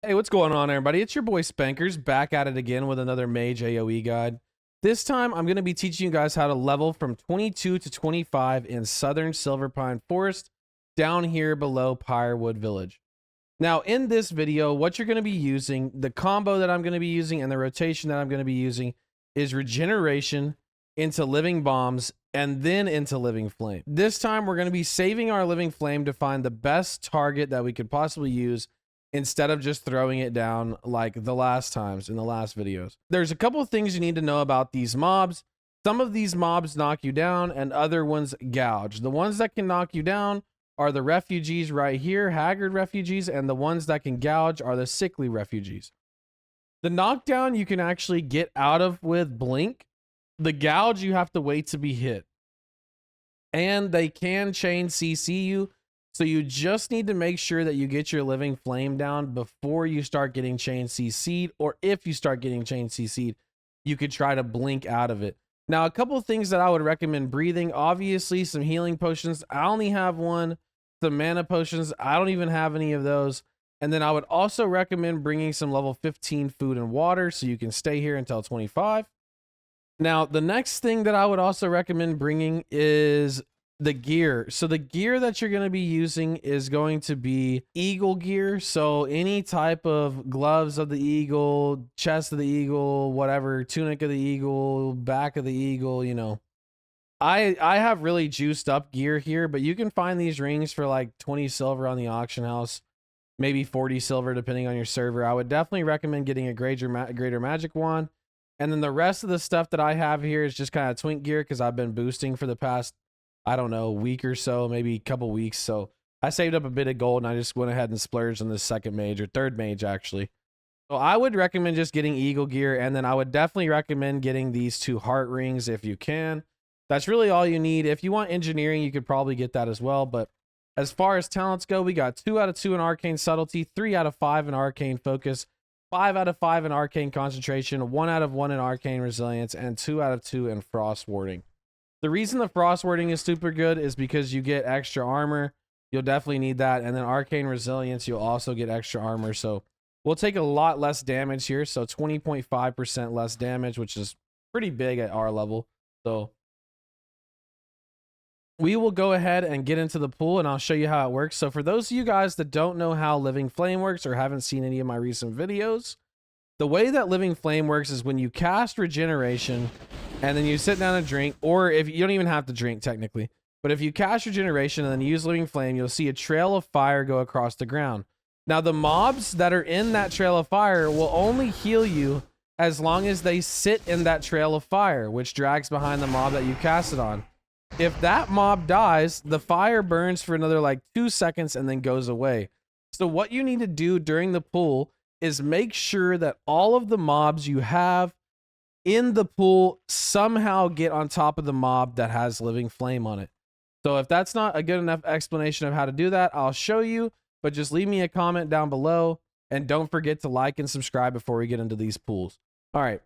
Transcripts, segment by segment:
Hey, what's going on, everybody? It's your boy Spankers back at it again with another Mage AoE guide. This time, I'm going to be teaching you guys how to level from 22 to 25 in Southern SilverPine Forest down here below Pyrewood Village. Now, in this video, what you're going to be using, the combo that I'm going to be using and the rotation that I'm going to be using is regeneration into living bombs and then into living flame. This time, we're going to be saving our living flame to find the best target that we could possibly use instead of just throwing it down like the last times in the last videos. There's a couple of things you need to know about these mobs. Some of these mobs knock you down and other ones gouge. The ones that can knock you down are the refugees right here, haggard refugees, and the ones that can gouge are the sickly refugees. The knockdown you can actually get out of with blink. The gouge you have to wait to be hit. And they can chain CC you. So you just need to make sure that you get your living flame down before you start getting chain CC'd, or if you start getting chain CC'd, you could try to blink out of it. Now, a couple of things that I would recommend breathing, obviously some healing potions. I only have one. Some mana potions, I don't even have any of those. And then I would also recommend bringing some level 15 food and water so you can stay here until 25. Now, the next thing that I would also recommend bringing is the gear. So the gear that you're going to be using is going to be eagle gear. So any type of gloves of the eagle, chest of the eagle, whatever, tunic of the eagle, back of the eagle, you know. I have really juiced up gear here, but you can find these rings for like 20 silver on the auction house, maybe 40 silver depending on your server. I would definitely recommend getting a greater magic wand. And then the rest of the stuff that I have here is just kind of twink gear because I've been boosting for the past, I don't know, week or so, maybe a couple weeks. So I saved up a bit of gold and I just went ahead and splurged on this second mage, or third mage actually. So I would recommend just getting eagle gear, and then I would definitely recommend getting these 2 heart rings if you can. That's really all you need. If you want engineering, you could probably get that as well. But as far as talents go, we got 2 out of 2 in arcane subtlety, 3 out of 5 in arcane focus, 5 out of 5 in arcane concentration, 1 out of 1 in arcane resilience, and 2 out of 2 in frost warding. The reason the frost warding is super good is because you get extra armor. You'll definitely need that. And then arcane resilience, you'll also get extra armor. So we'll take a lot less damage here. So 20.5% less damage, which is pretty big at our level. So we will go ahead and get into the pool and I'll show you how it works. So for those of you guys that don't know how living flame works or haven't seen any of my recent videos, the way that living flame works is when you cast regeneration and then you sit down and drink, or if you don't even have to drink technically, but if you cast regeneration and then use living flame, you'll see a trail of fire go across the ground. Now the mobs that are in that trail of fire will only heal you as long as they sit in that trail of fire, which drags behind the mob that you cast it on. If that mob dies, the fire burns for another like 2 seconds and then goes away. So what you need to do during the pool is make sure that all of the mobs you have in the pool somehow get on top of the mob that has living flame on it. So if that's not a good enough explanation of how to do that, I'll show you, but just leave me a comment down below and don't forget to like and subscribe before we get into these pools. All right.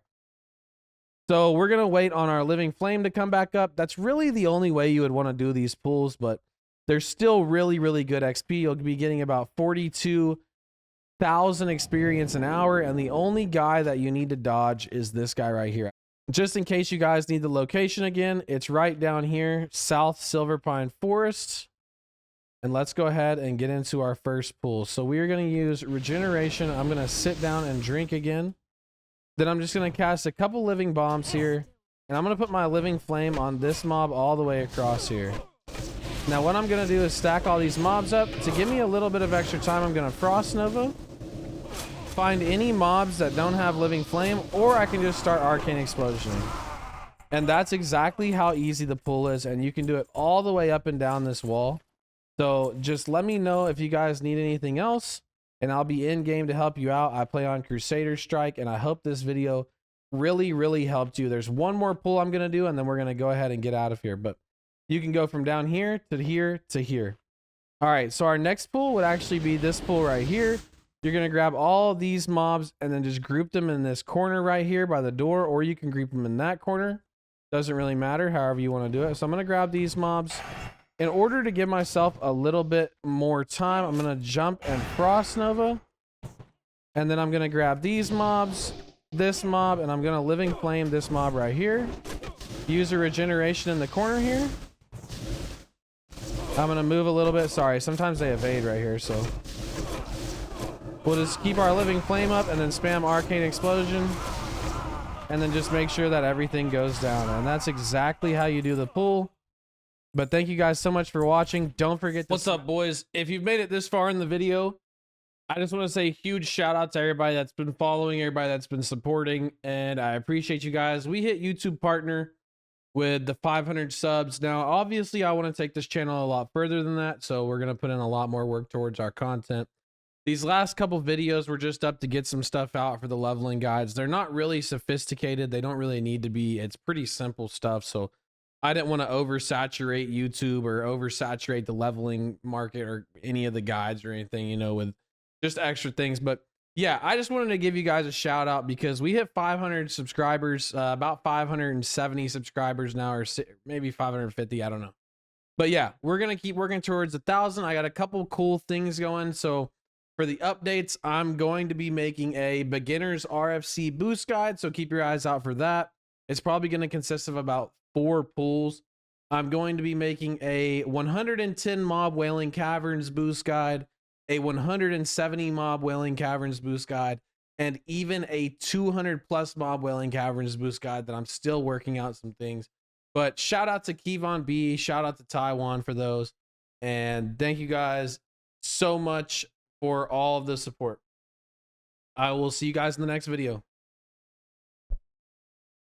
So we're going to wait on our living flame to come back up. That's really the only way you would want to do these pools, but they're still really, really good XP. You'll be getting about 42,000 experience an hour, and the only guy that you need to dodge is this guy right here. Just in case you guys need the location again, it's right down here, South SilverPine Forest. And let's go ahead and get into our first pool. So we are going to use regeneration. I'm going to sit down and drink again. Then I'm just going to cast a couple living bombs here, and I'm going to put my living flame on this mob all the way across here. Now what I'm going to do is stack all these mobs up. To give me a little bit of extra time, I'm going to frost nova, find any mobs that don't have living flame, or I can just start arcane explosion. And that's exactly how easy the pool is, and you can do it all the way up and down this wall. So just let me know if you guys need anything else, and I'll be in game to help you out. I play on Crusader Strike, and I hope this video really, really helped you. There's one more pull I'm going to do, and then we're going to go ahead and get out of here. But you can go from down here to here to here. All right, so our next pull would actually be this pull right here. You're going to grab all these mobs and then just group them in this corner right here by the door, or you can group them in that corner. Doesn't really matter, however you want to do it. So I'm going to grab these mobs. In order to give myself a little bit more time, I'm going to jump and frost nova. And then I'm going to grab these mobs, this mob, and I'm going to living flame this mob right here. Use a regeneration in the corner here. I'm going to move a little bit. Sorry, sometimes they evade right here, so we'll just keep our living flame up and then spam arcane explosion. And then just make sure that everything goes down. And that's exactly how you do the pull. But thank you guys so much for watching. Don't forget to... What's up, boys? If you've made it this far in the video, I just want to say a huge shout out to everybody that's been following, everybody that's been supporting, and I appreciate you guys. We hit YouTube partner with the 500 subs. Now, obviously, I want to take this channel a lot further than that, so we're going to put in a lot more work towards our content. These last couple videos were just up to get some stuff out for the leveling guides. They're not really sophisticated. They don't really need to be. It's pretty simple stuff, so I didn't want to oversaturate YouTube or oversaturate the leveling market or any of the guides or anything, you know, with just extra things. But yeah, I just wanted to give you guys a shout out because we hit 500 subscribers, about 570 subscribers now, or maybe 550. I don't know. But yeah, we're going to keep working towards 1,000. I got a couple cool things going. So for the updates, I'm going to be making a beginner's RFC boost guide. So keep your eyes out for that. It's probably going to consist of about 4 pulls. I'm going to be making a 110 mob Wailing Caverns boost guide, a 170 mob Wailing Caverns boost guide, and even a 200 plus mob Wailing Caverns boost guide that I'm still working out some things. But shout out to Kevon B, shout out to Taiwan for those, and thank you guys so much for all of the support. I will see you guys in the next video.